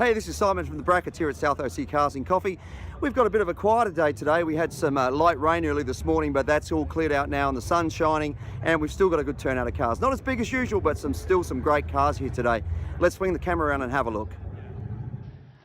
Hey, this is Simon from the Brackets here at South OC Cars and Coffee. We've got a bit of a quieter day today. We had some light rain early this morning, but that's all cleared out now and the sun's shining, and we've still got a good turnout of cars. Not as big as usual, but still some great cars here today. Let's swing the camera around and have a look.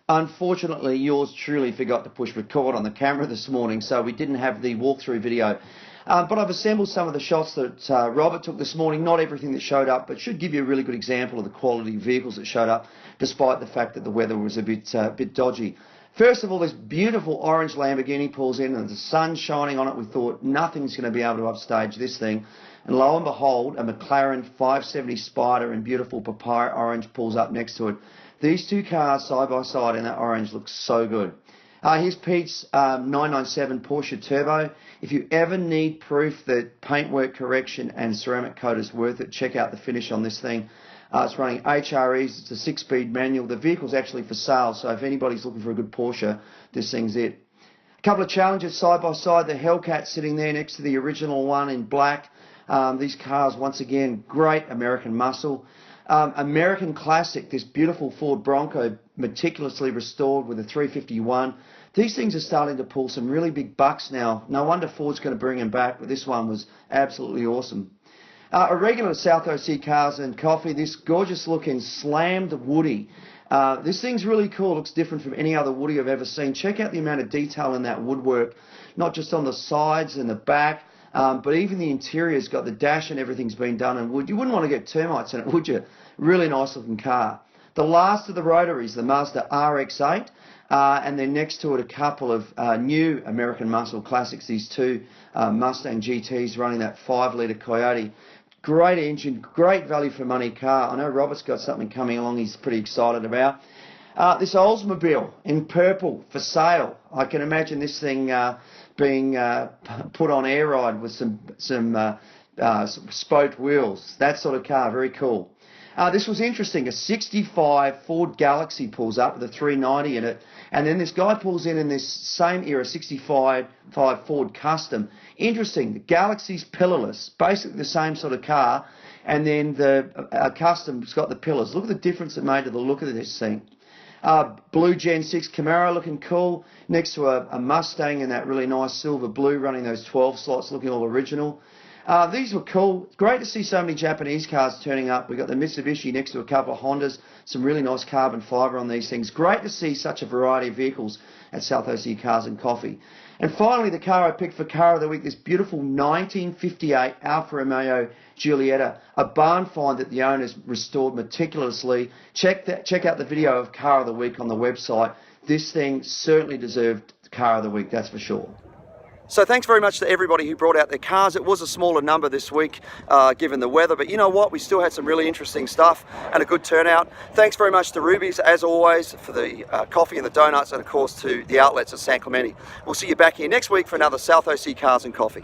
Unfortunately, yours truly forgot to push record on the camera this morning, so we didn't have the walkthrough video. But I've assembled some of the shots that Robert took this morning. Not everything that showed up, but should give you a really good example of the quality of vehicles that showed up, despite the fact that the weather was a bit dodgy. First of all, this beautiful orange Lamborghini pulls in and the sun's shining on it. We thought nothing's going to be able to upstage this thing. And lo and behold, a McLaren 570 Spider in beautiful papaya orange pulls up next to it. These two cars side by side in that orange look so good. Here's Pete's 997 Porsche Turbo. If you ever need proof that paintwork correction and ceramic coat is worth it, check out the finish on this thing. It's running HREs, it's a 6-speed manual. The vehicle's actually for sale, so if anybody's looking for a good Porsche, this thing's it. A couple of Challengers side by side, the Hellcat sitting there next to the original one in black. These cars, once again, great American muscle. American classic, this beautiful Ford Bronco, meticulously restored with a 351. These things are starting to pull some really big bucks now. No wonder Ford's going to bring them back, but this one was absolutely awesome. A regular South OC Cars and Coffee, this gorgeous looking slammed Woody. This thing's really cool, looks different from any other Woody I've ever seen. Check out the amount of detail in that woodwork, not just on the sides and the back, but even the interior's got the dash and everything's been done in wood. You wouldn't want to get termites in it, would you? Really nice looking car. The last of the rotaries, the Mazda RX-8, and then next to it a couple of new American muscle classics, these two Mustang GTs running that 5-litre Coyote. Great engine, great value for money car. I know Robert's got something coming along he's pretty excited about. This Oldsmobile in purple for sale. I can imagine this thing being put on air ride with some spoked wheels. That sort of car, very cool. This was interesting. A 65 Ford Galaxy pulls up with a 390 in it, and then this guy pulls in this same era 65 Ford Custom. Interesting. The Galaxy's pillarless, basically the same sort of car, and then the Custom's got the pillars. Look at the difference it made to the look of this thing. Blue Gen 6 Camaro looking cool, next to a Mustang in that really nice silver blue running those 12 slots looking all original. These were cool. Great to see so many Japanese cars turning up. We've got the Mitsubishi next to a couple of Hondas. Some really nice carbon fibre on these things. Great to see such a variety of vehicles at South OC Cars and Coffee. And finally, the car I picked for Car of the Week, this beautiful 1958 Alfa Romeo Giulietta, a barn find that the owners restored meticulously. Check out the video of Car of the Week on the website. This thing certainly deserved Car of the Week, that's for sure. So thanks very much to everybody who brought out their cars. It was a smaller number this week given the weather, but you know what? We still had some really interesting stuff and a good turnout. Thanks very much to Ruby's, as always, for the coffee and the donuts, and of course to the outlets at San Clemente. We'll see you back here next week for another South OC Cars and Coffee.